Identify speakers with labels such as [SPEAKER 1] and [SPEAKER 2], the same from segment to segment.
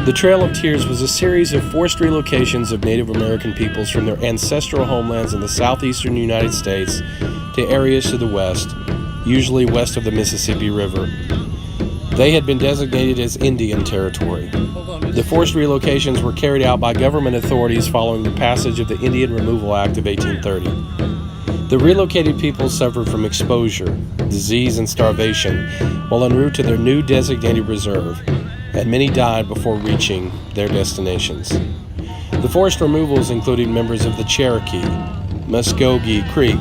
[SPEAKER 1] The Trail of Tears was a series of forced relocations of Native American peoples from their ancestral homelands in the southeastern United States to areas to the west, usually west of the Mississippi River. They had been designated as Indian Territory. The forced relocations were carried out by government authorities following the passage of the Indian Removal Act of 1830. The relocated people suffered from exposure, disease, and starvation while en route to their new designated reserve, and many died before reaching their destinations. The forced removals included members of the Cherokee, Muskogee Creek,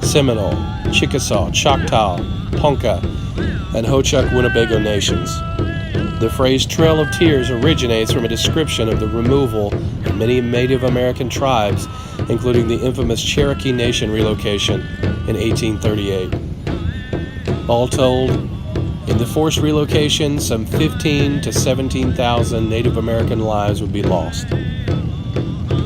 [SPEAKER 1] Seminole, Chickasaw, Choctaw, Ponca, and Ho-Chunk Winnebago nations. The phrase Trail of Tears originates from a description of the removal of many Native American tribes, including the infamous Cherokee Nation relocation in 1838. All told, in the forced relocation, some 15,000 to 17,000 Native American lives would be lost.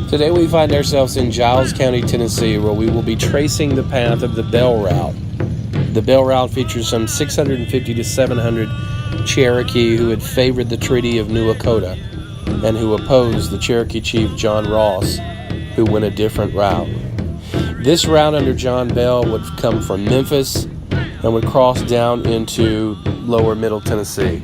[SPEAKER 1] Today we find ourselves in Giles County, Tennessee, where we will be tracing the path of the Bell Route. The Bell Route features some 650 to 700 Cherokee who had favored the Treaty of New Dakota and who opposed the Cherokee chief John Ross, who went a different route. This route under John Bell would come from Memphis and would cross down into lower Middle Tennessee.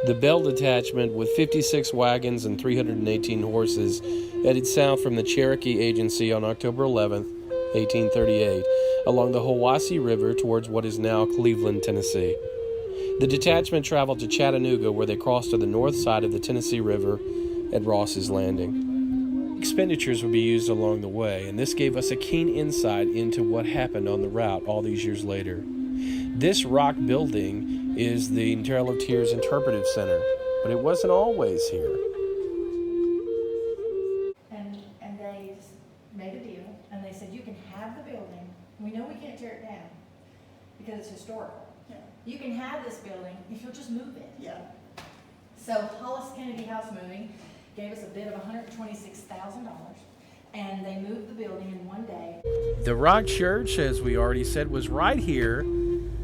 [SPEAKER 1] The Bell Detachment, with 56 wagons and 318 horses, headed south from the Cherokee Agency on October 11, 1838, along the Hiwassee River towards what is now Cleveland, Tennessee. The detachment traveled to Chattanooga, where they crossed to the north side of the Tennessee River at Ross's Landing. Expenditures would be used along the way, and this gave us a keen insight into what happened on the route all these years later. This rock building is the Trail of Tears Interpretive Center, but it wasn't always here.
[SPEAKER 2] And they made a deal, and they said, you can have the building. We know we can't tear it down because it's historical.
[SPEAKER 3] Yeah.
[SPEAKER 2] You can have this building if you'll just move it.
[SPEAKER 3] Yeah.
[SPEAKER 2] So Hollis Kennedy House Moving gave us a bid of $126,000, and they moved the building in one day.
[SPEAKER 1] The Rock Church, as we already said, was right here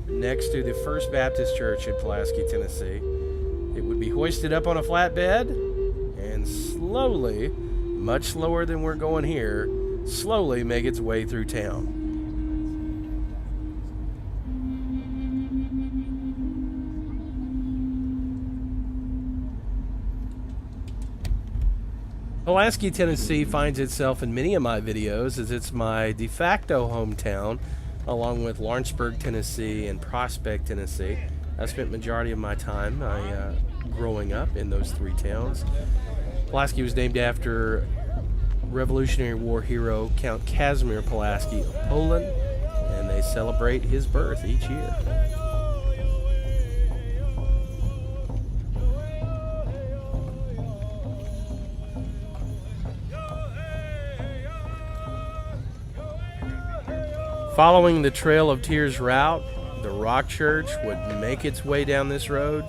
[SPEAKER 1] next to the First Baptist Church in Pulaski, Tennessee. It would be hoisted up on a flatbed and slowly, much slower than we're going here, slowly make its way through town. Pulaski, Tennessee finds itself in many of my videos as it's my de facto hometown, along with Lawrenceburg, Tennessee, and Prospect, Tennessee. I spent majority of my time growing up in those three towns. Pulaski was named after Revolutionary War hero Count Casimir Pulaski of Poland, and they celebrate his birth each year. Following the Trail of Tears route, the Rock Church would make its way down this road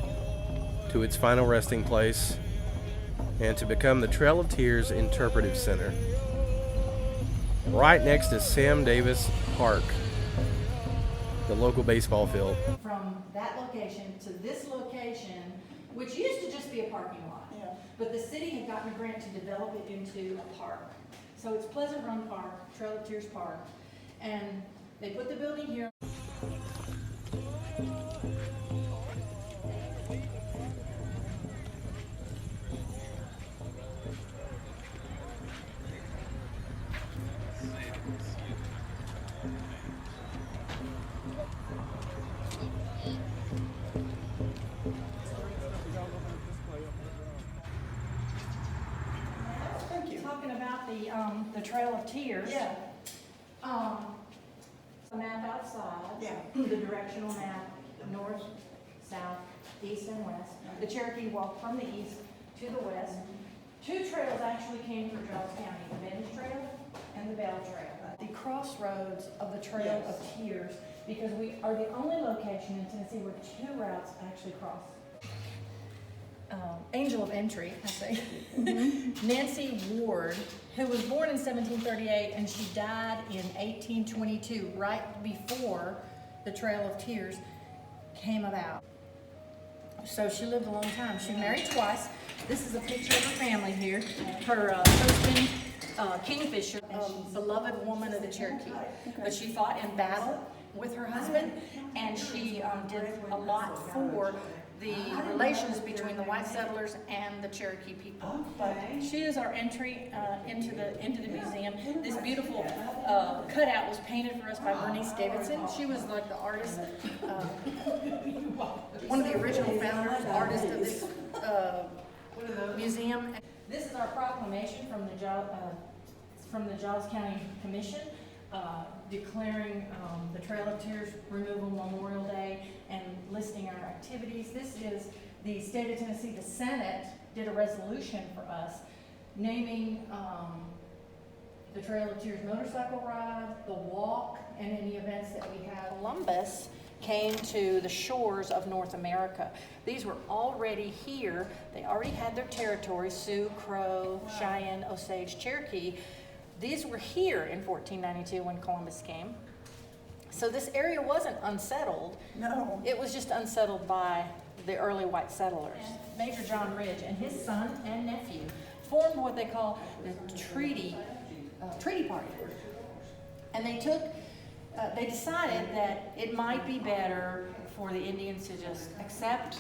[SPEAKER 1] to its final resting place and to become the Trail of Tears Interpretive Center, right next to Sam Davis Park, the local baseball field.
[SPEAKER 2] From that location to this location, which used to just be a parking lot,
[SPEAKER 3] Yeah.
[SPEAKER 2] but the city had gotten a grant to develop it into a park. So it's Pleasant Run Park, Trail of Tears Park, and they put the building here.
[SPEAKER 3] Thank you.
[SPEAKER 2] Talking about the Trail of Tears.
[SPEAKER 3] Yeah.
[SPEAKER 2] The map outside.
[SPEAKER 3] Yeah.
[SPEAKER 2] The directional map, north, south, east, and west. The Cherokee walked from the east to the west. Two trails actually came through Giles County, the Benge Trail and the Bell Trail. The crossroads of the Trail
[SPEAKER 3] Yes.
[SPEAKER 2] of Tears, because we are the only location in Tennessee where two routes actually cross. angel of entry, I say, Nancy Ward, who was born in 1738 and she died in 1822, right before the Trail of Tears came about. So she lived a long time. She married twice. This is a picture of her family here. Her husband, Kingfisher, beloved woman of the Cherokee. But she fought in battle with her husband, and she did a lot for the relations between the white settlers and the Cherokee people. But she is our entry into the museum. This beautiful cutout was painted for us by Bernice Davidson. She was like the artist, one of the original founders, artists of this museum. This is our proclamation from the Giles County Commission, declaring the Trail of Tears Removal Memorial Day and listing our activities. This is the state of Tennessee. The Senate did a resolution for us naming the Trail of Tears motorcycle ride, the walk, and any events that we have. Columbus came to the shores of North America. These were already here. They already had their territory: Sioux, Crow, Cheyenne, Osage, Cherokee. These were here in 1492 when Columbus came. So this area wasn't unsettled.
[SPEAKER 3] No.
[SPEAKER 2] It was just unsettled by the early white settlers. Major John Ridge and his son and nephew formed what they call the treaty party. And they decided that it might be better for the Indians to just accept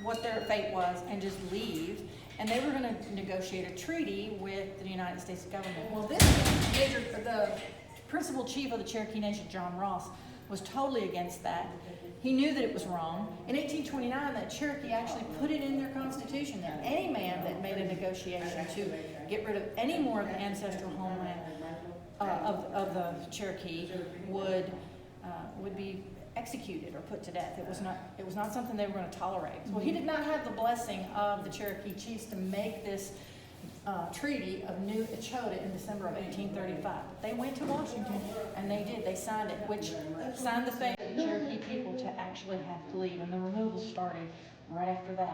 [SPEAKER 2] what their fate was and just leave. And they were going to negotiate a treaty with the United States government. Well, the principal chief of the Cherokee Nation, John Ross, was totally against that. He knew that it was wrong. In 1829, that Cherokee actually put it in their constitution that any man that made a negotiation to get rid of any more of the ancestral homeland of the Cherokee would be executed or put to death. It was not something they were going to tolerate. So he did not have the blessing of the Cherokee chiefs to make this treaty of New Echota in December of 1835. They went to Washington and they did. They signed it, which signed the fate of the Cherokee people to actually have to leave, and the removal started right after that.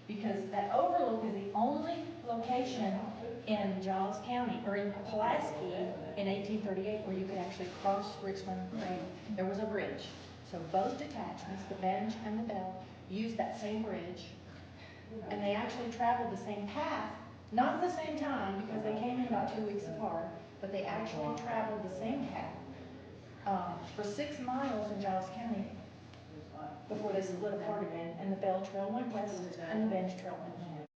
[SPEAKER 2] Because that overlook is the only location in Giles County, or in Pulaski in 1838, where you could actually cross Richland Creek. There was a bridge. So both detachments, the Benge and the Bell, used that same bridge, and they actually traveled the same path, not at the same time, because they came in about 2 weeks apart, but they actually traveled the same path for 6 miles in Giles County before they split apart again, and the Bell Trail went west and the Benge Trail went north.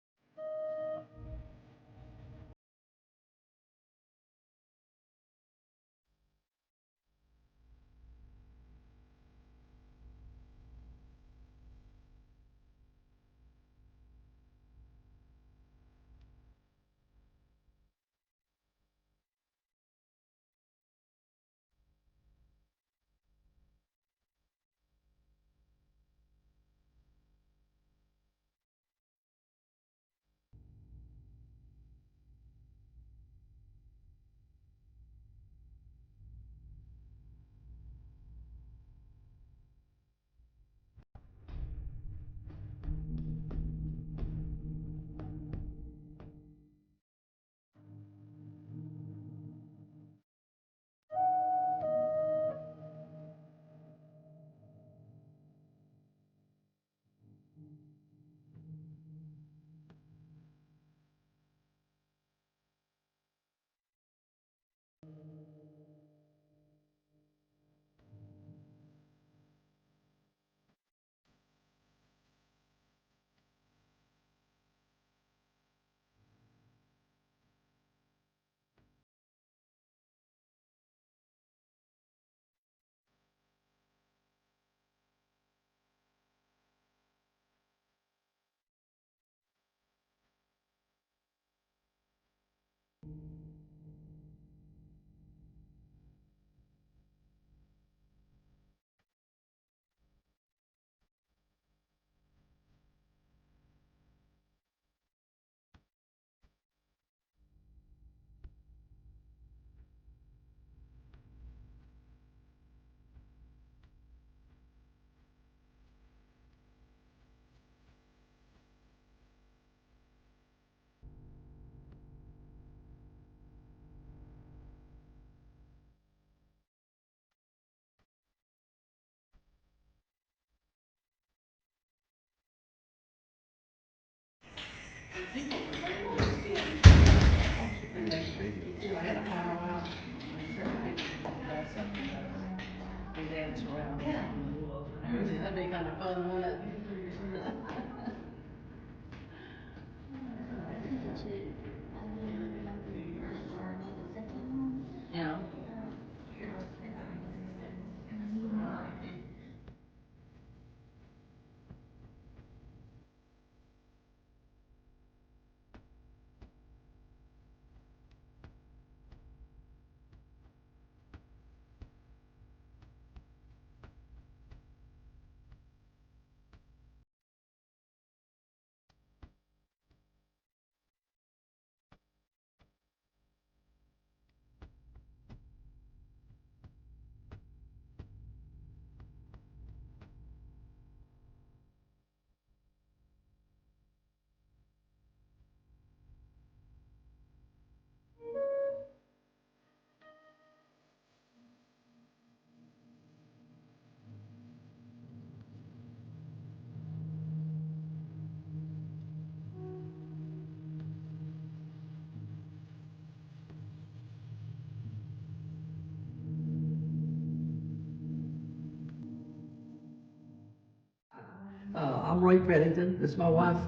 [SPEAKER 3] Ray Pennington. This is my wife,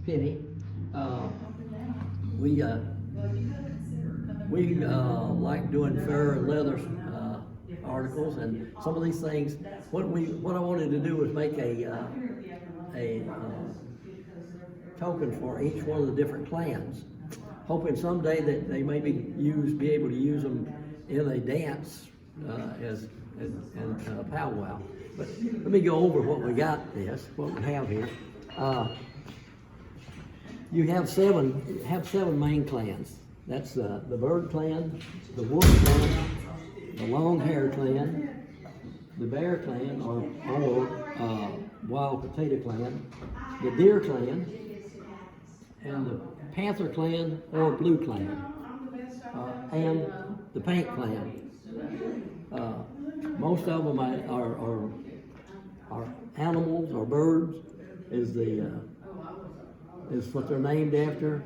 [SPEAKER 3] Penny. We like doing fur and leather articles, and some of these things. What I wanted to do was make a token for each one of the different clans, hoping someday that they may be able to use them in a dance as powwow. But let me go over what we have here. You have seven main clans. That's the Bird clan, the Wolf clan, the Long Hair clan, the Bear clan, or Wild Potato clan, the Deer clan, and the Panther clan or Blue clan, and the Paint clan. Most of them are animals or birds, is what they're named after.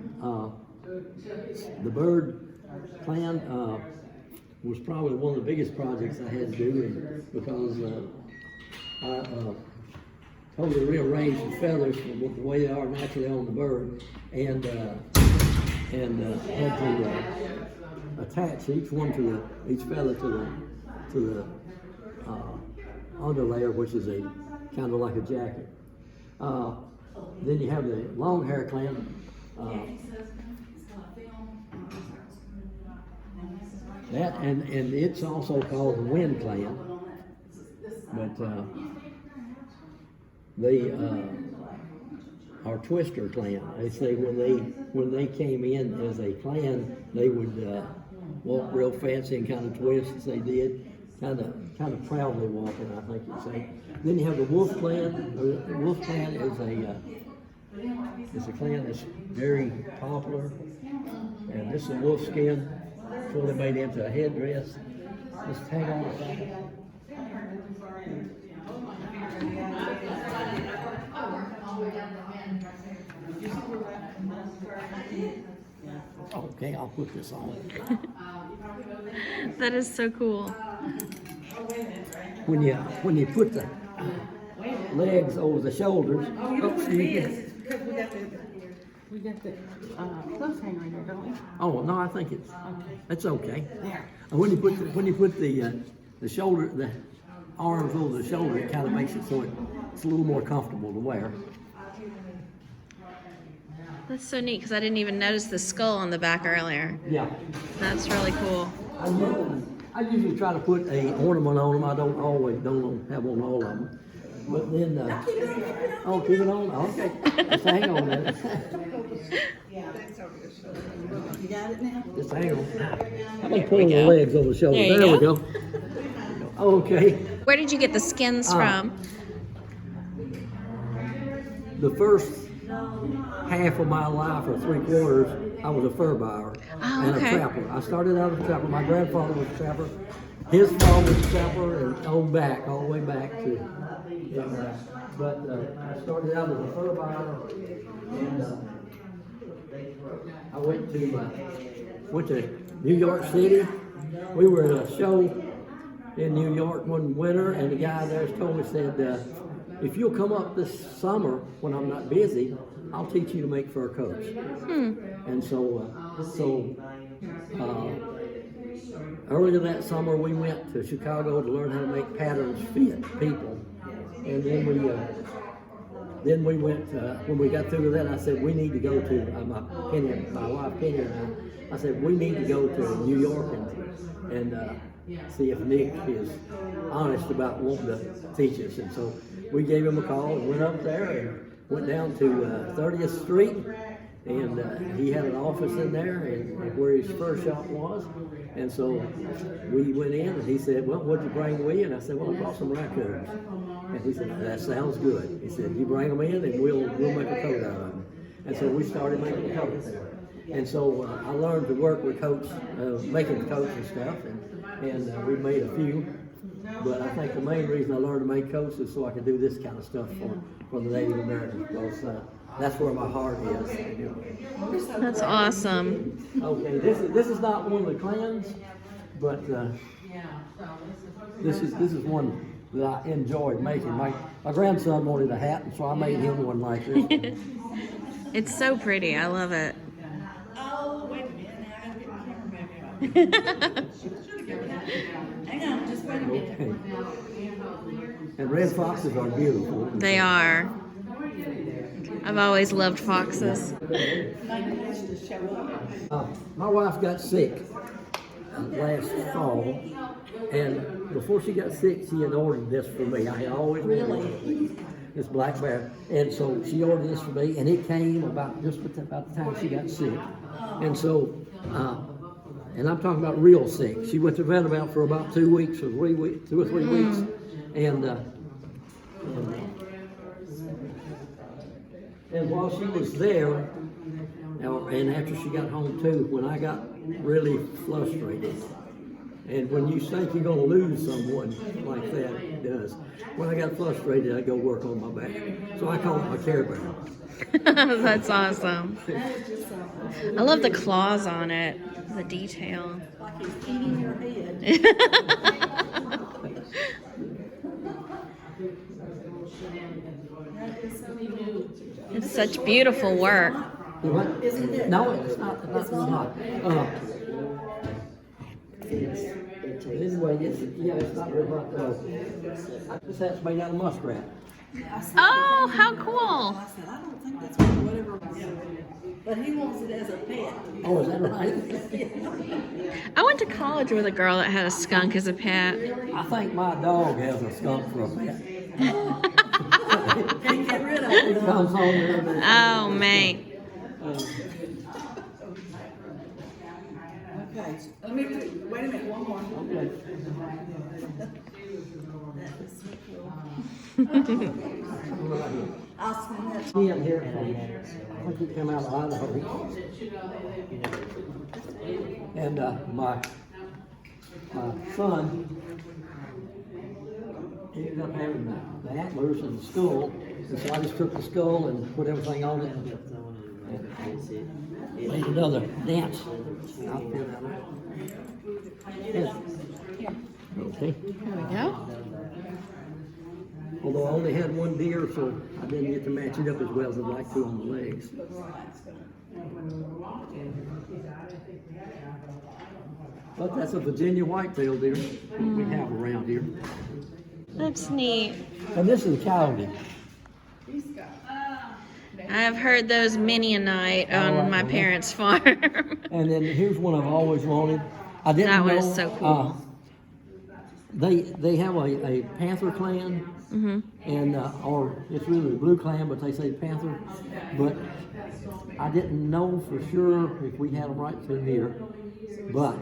[SPEAKER 3] The Bird clan was probably one of the biggest projects I had to do, because I totally rearranged the feathers from the way they are naturally on the bird, and had to attach each feather to the underlayer, which is a kind of like a jacket. Then you have the Long Hair clan. That and it's also called the Wind clan, but they are Twister clan. They say when they came in as a clan, they would walk real fancy and kind of twist as they did, kind of proudly walking, I think you'd say. Then you have the Wolf clan. The Wolf clan is a clan that's very popular, and this is a wolf skin. It's what they made into a headdress. Just hang on a second. Okay, I'll put this on.
[SPEAKER 4] That is so cool.
[SPEAKER 3] When you put the legs over the shoulders,
[SPEAKER 5] We got the clothes hanger in there, don't we?
[SPEAKER 3] oh no, I think it's okay. And when you put the shoulder, the arms over the shoulder, it kind of makes it so it's a little more comfortable to wear.
[SPEAKER 4] That's so neat, because I didn't even notice the skull on the back earlier.
[SPEAKER 3] Yeah.
[SPEAKER 4] That's really cool.
[SPEAKER 3] I usually try to put a ornament on them. I don't have on all of them. But then, keep it on? Okay. Just hang on there.
[SPEAKER 5] You got it now?
[SPEAKER 3] Just hang on. I'm going to pull the legs over the shoulder.
[SPEAKER 4] There you
[SPEAKER 3] we go. Okay.
[SPEAKER 4] Where did you get the skins from?
[SPEAKER 3] The first half of my life, or 3/4, I was a fur buyer and a trapper. I started out as a trapper. My grandfather was a trapper. His father was a trapper, and all the way back to. But I started out as a fur buyer, and I went to New York City. We were at a show in New York one winter, and the guy there told me, said, if you'll come up this summer when I'm not busy, I'll teach you to make fur coats. And so earlier that summer we went to Chicago to learn how to make patterns fit people. And then we went, when we got through with that, I said, we need to go to, my wife Penny and I said, we need to go to New York and see if Nick is honest about wanting to teach us. And so we gave him a call and went up there and went down to 30th Street, and he had an office in there and where his fur shop was. And so we went in, and he said, well, what'd you bring with you? And I said, well, I brought some raccoons. And he said, that sounds good. He said, you bring them in and we'll make a coat out of them. And so we started making coats. And so I learned to work with coats, making coats and stuff, and we made a few. But I think the main reason I learned to make coats is so I could do this kind of stuff for the Native Americans, because that's where my heart is.
[SPEAKER 4] That's awesome.
[SPEAKER 3] Okay, this is not one of the clans, but this is one that I enjoyed making. My grandson wanted a hat, and so I made him one like this.
[SPEAKER 4] It's so pretty. I love it.
[SPEAKER 2] Oh, wait a minute, now I gotta get the camera back. Hang on, just wait a minute.
[SPEAKER 3] Okay. And red foxes are beautiful.
[SPEAKER 4] They are. I've always loved foxes.
[SPEAKER 3] My wife got sick last fall, and before she got sick, she had ordered this for me. I had always wanted this black bear, and so she ordered this for me, and it came about the time she got sick, and so. And I'm talking about real sick. She went to vet about for about 2 weeks or 3 weeks, 2 or 3 weeks, and while she was there, and after she got home too, when I got really frustrated, and when you think you're going to lose someone like that, it does. When I got frustrated, I go work on my back. So I call it my Care Bear.
[SPEAKER 4] That's awesome. I love the claws on it, the detail.
[SPEAKER 2] Like he's eating your head.
[SPEAKER 4] It's such beautiful work.
[SPEAKER 2] Isn't it?
[SPEAKER 3] No, it's not. It's not. Anyway, it's not real hot. This hat's made out of muskrat.
[SPEAKER 4] Oh, how cool.
[SPEAKER 2] I said, I don't think that's whatever. But he wants it as a pet.
[SPEAKER 3] Oh, is that right?
[SPEAKER 4] I went to college with a girl that had a skunk as a pet.
[SPEAKER 3] I think my dog has a skunk for a pet.
[SPEAKER 2] Can't get rid of it.
[SPEAKER 3] It comes home every day.
[SPEAKER 4] Oh, mate.
[SPEAKER 2] Okay, let me, wait a minute, one more.
[SPEAKER 3] Okay.
[SPEAKER 2] That is so cool. I'll send that.
[SPEAKER 3] He up here from, I think he came out of Idaho. And my son, he ended up having the antlers in the skull. And so I just took the skull and put everything on it and made another dance outfit out of it. Yeah. Okay.
[SPEAKER 4] There we go.
[SPEAKER 3] Although I only had one deer, so I didn't get to match it up as well as I'd like to on the legs. But that's a Virginia whitetail deer we have around here.
[SPEAKER 4] That's neat.
[SPEAKER 3] And this is a coyote.
[SPEAKER 4] I've heard those many a night on my parents' farm.
[SPEAKER 3] And then here's one I've always wanted. I didn't
[SPEAKER 4] That one
[SPEAKER 3] know.
[SPEAKER 4] is so cool.
[SPEAKER 3] They have a panther clan, and or it's really a blue clan, but they say panther. But I didn't know for sure if we had them right through here. But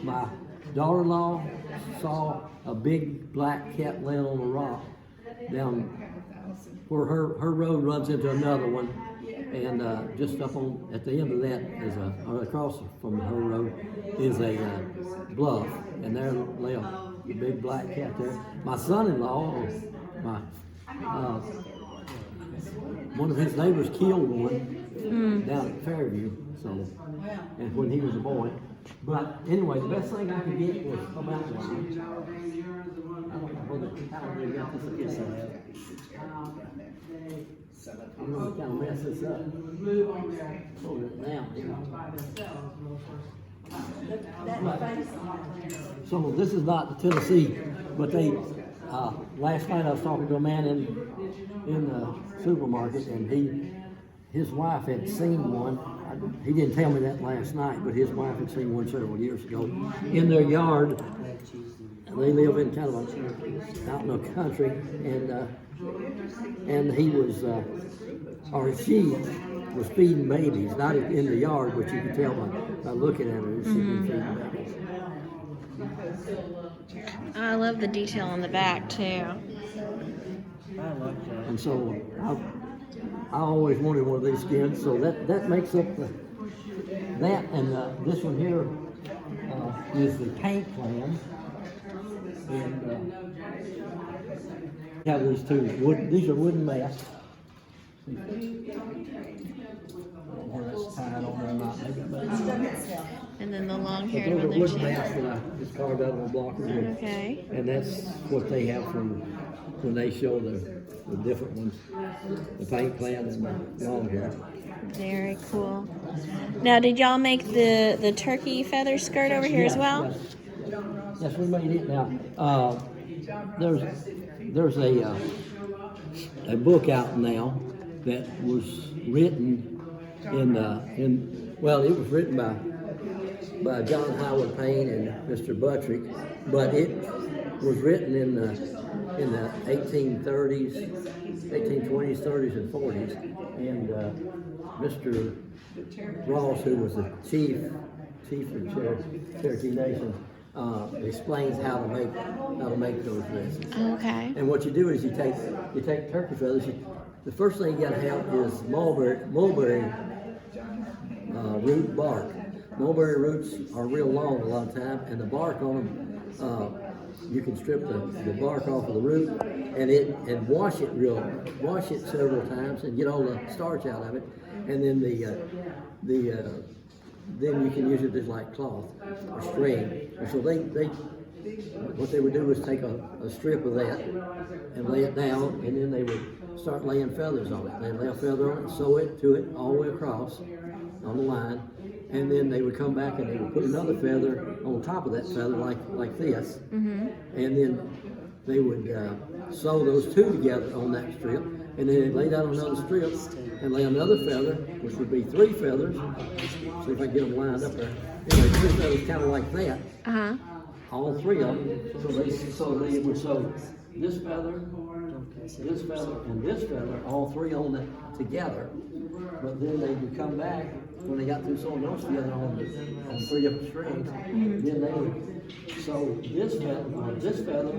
[SPEAKER 3] my daughter-in-law saw a big black cat laying on a rock down where her road runs into another one, and just up on at the end of that is or across from her road is a bluff, and there lay a big black cat there. My son-in-law, one of his neighbors killed one down at Fairview. So, and when he was a boy. But anyway, the best thing I could get was a mountain lion. I don't know how they got this against that. I'm gonna kind of mess this up. Hold it down. So this is not the Tennessee, but they. Last night I was talking to a man in the supermarket, and his wife had seen one. He didn't tell me that last night, but his wife had seen one several years ago in their yard. They live in kind of out in the country, and he was, or she was feeding babies, not in the yard, but you could tell by looking at her, she was feeding babies.
[SPEAKER 4] I love the detail on the back too.
[SPEAKER 3] And so I always wanted one of these skins, so that makes up that, and this one here is the paint clan. And have these two these are wooden masks. that's tied on there or not. Maybe I better.
[SPEAKER 4] And then the long
[SPEAKER 3] But
[SPEAKER 4] haired
[SPEAKER 3] those are
[SPEAKER 4] one
[SPEAKER 3] wood
[SPEAKER 4] there
[SPEAKER 3] mats
[SPEAKER 4] too.
[SPEAKER 3] that I just carved out on a block of wood.
[SPEAKER 4] Okay.
[SPEAKER 3] And that's what they have from when they show the different ones, the paint plan and the long hair.
[SPEAKER 4] Very cool. Now, did y'all make the turkey feather skirt over here as well?
[SPEAKER 3] Yes, we made it now. There's a book out now that was written it was written by John Howard Payne and Mr. Buttrick, but it was written in the 1830s, 1820s, 30s, and 40s, and Mr. Ross, who was the chief of Cherokee Nation, explains how to make those dresses.
[SPEAKER 4] Okay.
[SPEAKER 3] And what you do is you take turkey feathers. The first thing you got to have is mulberry root bark. Mulberry roots are real long a lot of time, and the bark on them, you can strip the bark off of the root and wash it several times and get all the starch out of it, and then then you can use it as like cloth or string. And so what they would do is take a strip of that and lay it down, and then they would start laying feathers on it. They'd lay a feather on it, sew it to it all the way across on the line, and then they would come back and they would put another feather on top of that feather like this, and then they would sew those two together on that strip, and then they'd lay down another strip and lay another feather, which would be three feathers. See if I can get them lined up there. Anyway, three feathers kind of like that. All three of them. So they would sew this feather, and this feather, all three on it together. But then they would come back when they got through sewing those together on three different strings. Then they would sew this feather, this feather,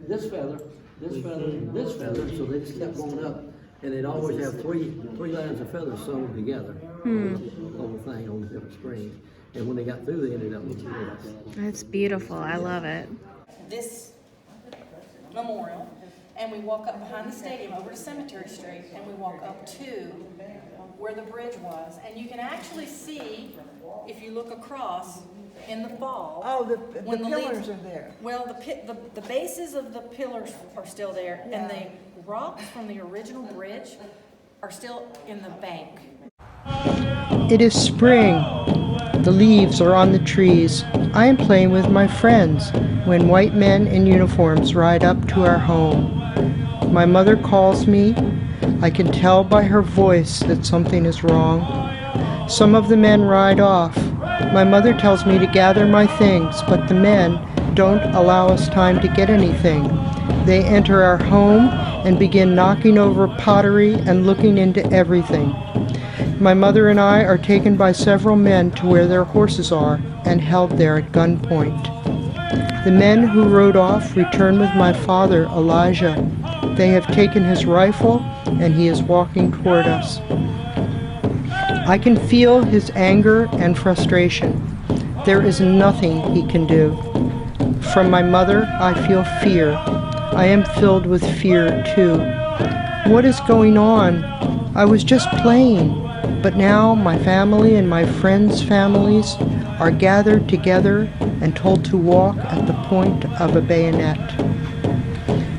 [SPEAKER 3] this feather, this feather, and this feather. So they just kept going up, and they'd always have three lines of feathers sewn together. The whole thing on the different strings. And when they got through, they ended up with this.
[SPEAKER 4] That's beautiful. I love it.
[SPEAKER 2] This memorial, and we walk up behind the stadium over to Cemetery Street, and we walk up to where the bridge was, and you can actually see, if you look across in the fall.
[SPEAKER 6] Oh, the
[SPEAKER 2] when
[SPEAKER 6] pillars
[SPEAKER 2] leaves
[SPEAKER 6] are there.
[SPEAKER 2] Well, the bases of the pillars are still there, and the rocks from the original bridge are still in the bank.
[SPEAKER 7] It is spring. The leaves are on the trees. I am playing with my friends when white men in uniforms ride up to our home. My mother calls me. I can tell by her voice that something is wrong. Some of the men ride off. My mother tells me to gather my things, but the men don't allow us time to get anything. They enter our home and begin knocking over pottery and looking into everything. My mother and I are taken by several men to where their horses are and held there at gunpoint. The men who rode off return with my father, Elijah. They have taken his rifle and he is walking toward us. I can feel his anger and frustration. There is nothing he can do. From my mother, I feel fear. I am filled with fear too. What is going on? I was just playing. But now my family and my friends' families are gathered together and told to walk at the point of a bayonet.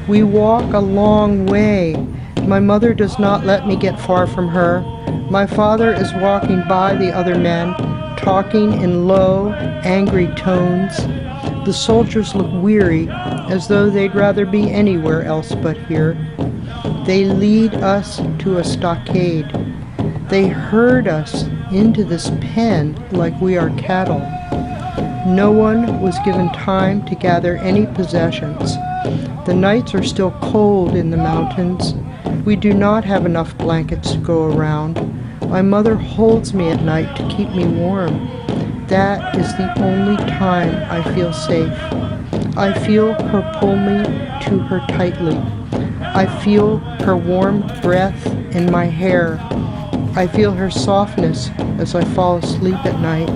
[SPEAKER 7] We walk a long way. My mother does not let me get far from her. My father is walking by the other men, talking in low, angry tones. The soldiers look weary, as though they'd rather be anywhere else but here. They lead us to a stockade. They herd us into this pen like we are cattle. No one was given time to gather any possessions. The nights are still cold in the mountains. We do not have enough blankets to go around. My mother holds me at night to keep me warm. That is the only time I feel safe. I feel her pull me to her tightly. I feel her warm breath in my hair. I feel her softness as I fall asleep at night.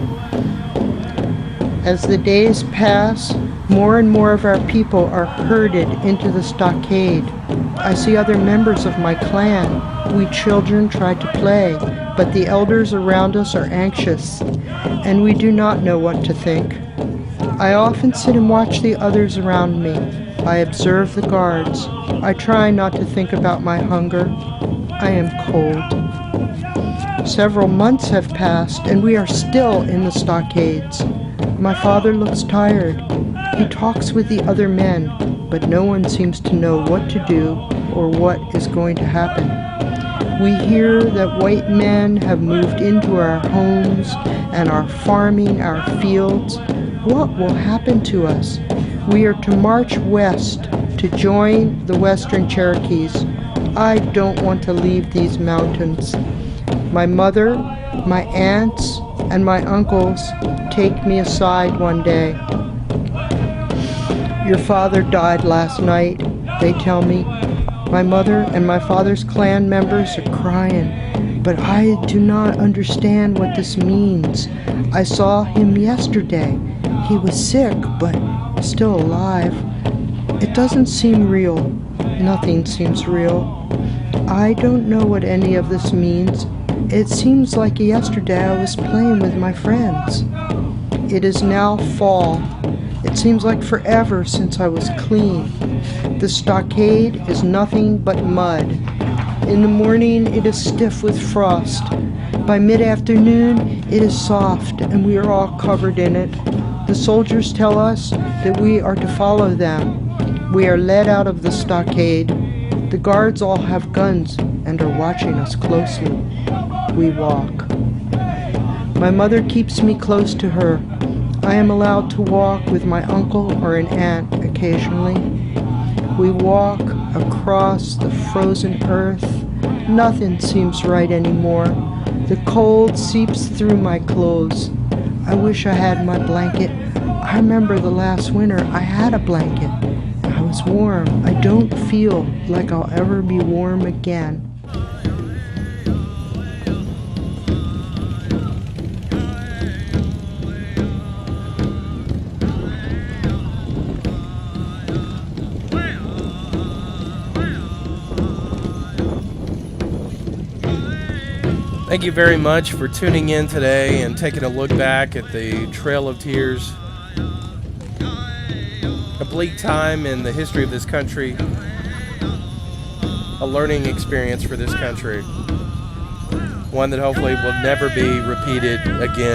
[SPEAKER 7] As the days pass, more and more of our people are herded into the stockade. I see other members of my clan. We children try to play, but the elders around us are anxious, and we do not know what to think. I often sit and watch the others around me. I observe the guards. I try not to think about my hunger. I am cold. Several months have passed, and we are still in the stockades. My father looks tired. He talks with the other men, but no one seems to know what to do or what is going to happen. We hear that white men have moved into our homes and are farming our fields. What will happen to us? We are to march west to join the Western Cherokees. I don't want to leave these mountains. My mother, my aunts, and my uncles take me aside one day. Your father died last night, they tell me. My mother and my father's clan members are crying, but I do not understand what this means. I saw him yesterday. He was sick, but still alive. It doesn't seem real. Nothing seems real. I don't know what any of this means. It seems like yesterday I was playing with my friends. It is now fall. It seems like forever since I was clean. The stockade is nothing but mud. In the morning it is stiff with frost. By mid-afternoon it is soft and we are all covered in it. The soldiers tell us that we are to follow them. We are led out of the stockade. The guards all have guns and are watching us closely. We walk. My mother keeps me close to her. I am allowed to walk with my uncle or an aunt occasionally. We walk across the frozen earth. Nothing seems right anymore. The cold seeps through my clothes. I wish I had my blanket. I remember the last winter I had a blanket. I was warm. I don't feel like I'll ever be warm again.
[SPEAKER 1] Thank you very much for tuning in today and taking a look back at the Trail of Tears. A bleak time in the history of this country. A learning experience for this country. One that hopefully will never be repeated again.